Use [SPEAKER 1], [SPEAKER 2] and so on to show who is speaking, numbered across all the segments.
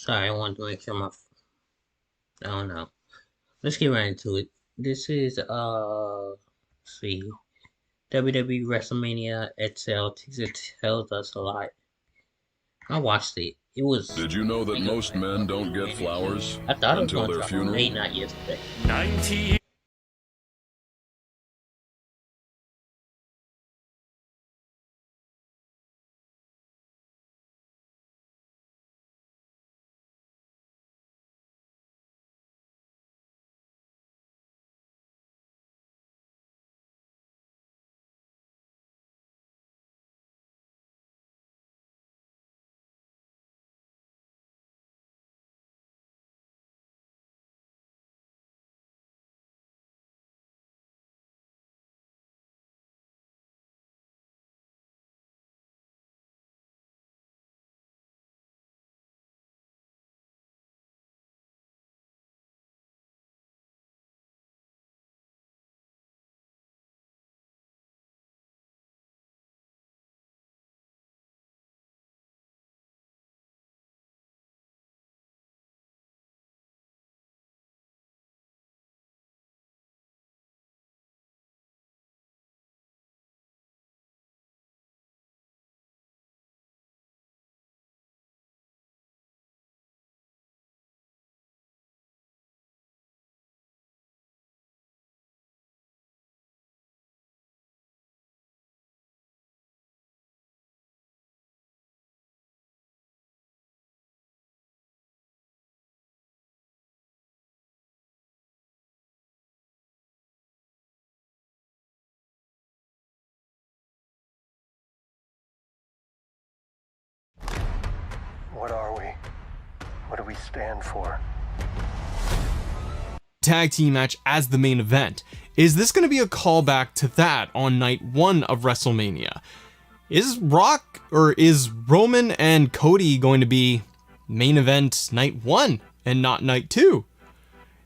[SPEAKER 1] Sorry, I wanted to make sure I don't know. Let's get right into it. This is let's see, WWE WrestleMania XL teaser tells us a lot. I watched it. It was
[SPEAKER 2] Did you know that
[SPEAKER 1] mega
[SPEAKER 2] most
[SPEAKER 1] hype
[SPEAKER 2] men
[SPEAKER 1] for
[SPEAKER 2] don't
[SPEAKER 1] a
[SPEAKER 2] get
[SPEAKER 1] minute.
[SPEAKER 2] flowers
[SPEAKER 1] I thought it was
[SPEAKER 2] until
[SPEAKER 1] gonna
[SPEAKER 2] their
[SPEAKER 1] drop
[SPEAKER 2] funeral?
[SPEAKER 1] today, not yesterday.
[SPEAKER 3] 90
[SPEAKER 4] What are we? What do we stand for?
[SPEAKER 5] Tag team match as the main event. Is this going to be a callback to that on night 1 of WrestleMania? Is Roman and Cody going to be main event night 1 and not night 2?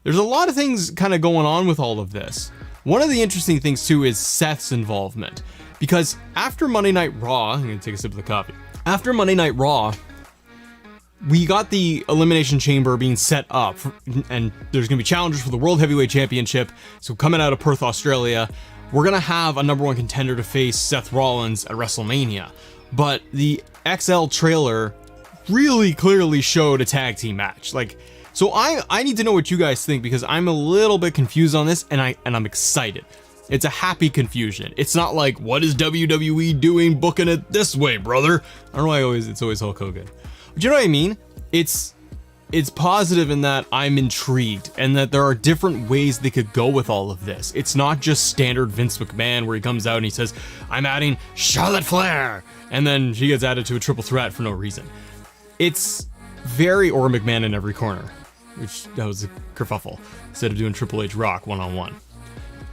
[SPEAKER 5] There's a lot of things kind of going on with all of this. One of the interesting things too is Seth's involvement, because after Monday Night Raw, I'm going to take a sip of the coffee. After Monday Night Raw, we got the Elimination Chamber being set up, and there's going to be challengers for the World Heavyweight Championship. So coming out of Perth, Australia, we're going to have a number 1 contender to face Seth Rollins at WrestleMania. But the XL trailer really clearly showed a tag team match. So I need to know what you guys think, because I'm a little bit confused on this, and I'm excited. It's a happy confusion. It's not like, what is WWE doing booking it this way, brother? I don't know why it's always Hulk Hogan. But you know what I mean? It's positive in that I'm intrigued, and that there are different ways they could go with all of this. It's not just standard Vince McMahon where he comes out and he says, I'm adding Charlotte Flair, and then she gets added to a triple threat for no reason. It's very or McMahon in every corner, which that was a kerfuffle, instead of doing Triple H Rock one-on-one.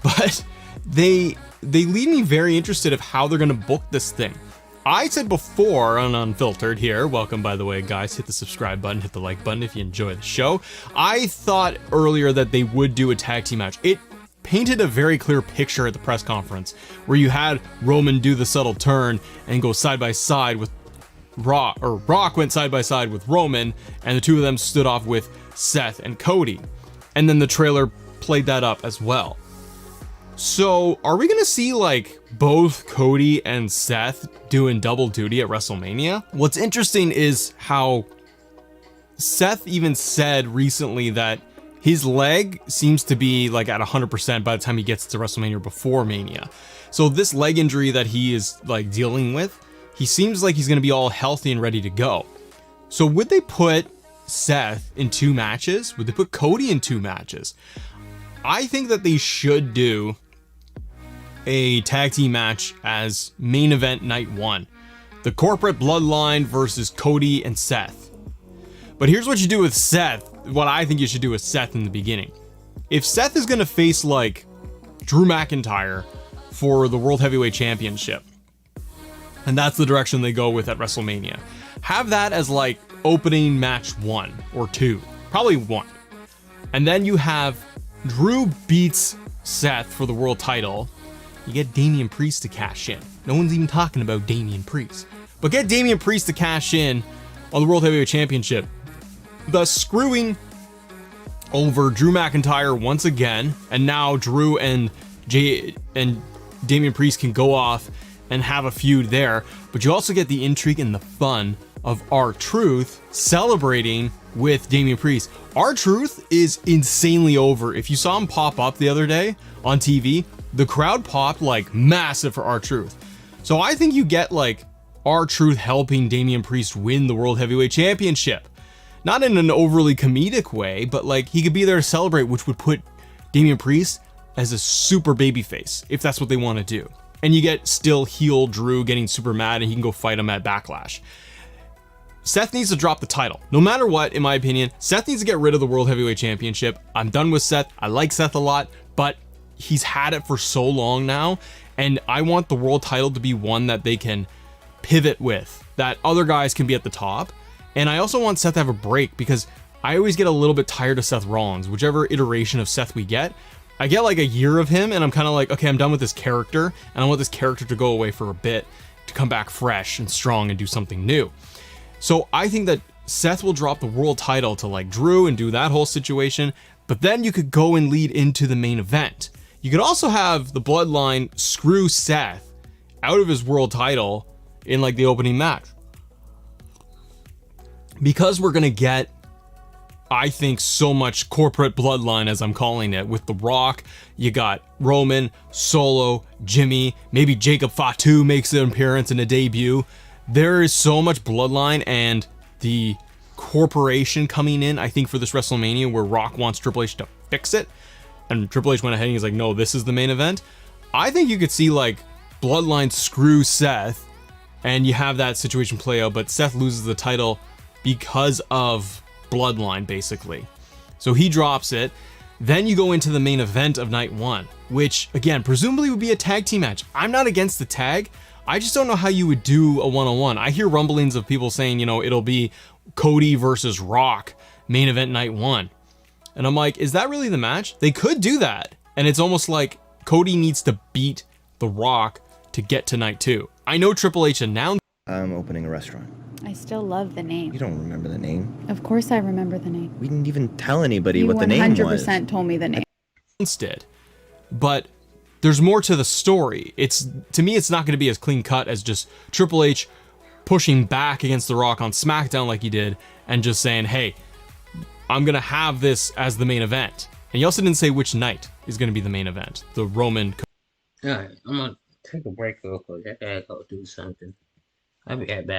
[SPEAKER 5] But they leave me very interested of how they're going to book this thing. I said before on Unfiltered here, welcome by the way guys, hit the subscribe button, hit the like button if you enjoy the show. I thought earlier that they would do a tag team match. It painted a very clear picture at the press conference where you had Roman do the subtle turn and go side by side with Rock went side by side with Roman, and the two of them stood off with Seth and Cody. And then the trailer played that up as well. So are we gonna see like both Cody and Seth doing double duty at WrestleMania? What's interesting is how Seth even said recently that his leg seems to be like at 100% by the time he gets to WrestleMania before Mania. So this leg injury that he is like dealing with, he seems like he's gonna be all healthy and ready to go. So would they put Seth in 2 matches? Would they put Cody in 2 matches? I think that they should do a tag team match as main event night 1. The corporate bloodline versus Cody and Seth. But here's what you do with Seth, what I think you should do with Seth in the beginning. If Seth is going to face like Drew McIntyre for the World Heavyweight Championship, and that's the direction they go with at WrestleMania, have that as like opening match 1 or 2, probably 1. And then you have Drew beats Seth for the world title. You get Damian Priest to cash in. No one's even talking about Damian Priest. But get Damian Priest to cash in on the World Heavyweight Championship. thus screwing over Drew McIntyre once again. And now Drew and Damian Priest can go off and have a feud there. But you also get the intrigue and the fun of R-Truth celebrating with Damian Priest. R-Truth is insanely over. If you saw him pop up the other day on TV, the crowd popped like massive for R-Truth. So I think you get like R-Truth helping Damian Priest win the World Heavyweight Championship. Not in an overly comedic way, but like he could be there to celebrate, which would put Damian Priest as a super babyface, if that's what they want to do. And you get still heel Drew getting super mad and he can go fight him at Backlash. Seth needs to drop the title. No matter what, in my opinion, Seth needs to get rid of the World Heavyweight Championship. I'm done with Seth. I like Seth a lot, but he's had it for so long now, and I want the world title to be one that they can pivot with, that other guys can be at the top. And I also want Seth to have a break, because I always get a little bit tired of Seth Rollins. Whichever iteration of Seth we get, I get like a year of him and I'm kind of like, okay, I'm done with this character, and I want this character to go away for a bit to come back fresh and strong and do something new. So I think that Seth will drop the world title to like Drew and do that whole situation, but then you could go and lead into the main event. You could also have the Bloodline screw Seth out of his world title in like the opening match. Because we're going to get, I think, so much corporate Bloodline, as I'm calling it, with The Rock. You got Roman, Solo, Jimmy, maybe Jacob Fatu makes an appearance in a debut. There is so much Bloodline and the corporation coming in, I think, for this WrestleMania, where Rock wants Triple H to fix it. And Triple H went ahead and he's like, no, this is the main event. I think you could see like Bloodline screw Seth and you have that situation play out, but Seth loses the title because of Bloodline, basically. So he drops it. Then you go into the main event of night one, which again, presumably would be a tag team match. I'm not against the tag. I just don't know how you would do a one-on-one. I hear rumblings of people saying, you know, it'll be Cody versus Rock main event night one. And I'm like, is that really the match? They could do that. And it's almost like Cody needs to beat The Rock to get to night two. I know Triple H announced
[SPEAKER 2] I'm opening a restaurant.
[SPEAKER 3] I still love the name.
[SPEAKER 2] You don't remember the name?
[SPEAKER 3] Of course I remember the name.
[SPEAKER 2] We didn't even tell anybody
[SPEAKER 3] You
[SPEAKER 2] what the name was.
[SPEAKER 3] 100% told me the name.
[SPEAKER 5] it, but there's more to the story. It's, to me, it's not going to be as clean cut as just Triple H pushing back against The Rock on SmackDown like he did and just saying, hey, I'm going to have this as the main event. And he also didn't say which night is going to be the main event. The Roman.
[SPEAKER 1] Alright, I'm gonna take a break real quick. I gotta go do something. I'll be right back.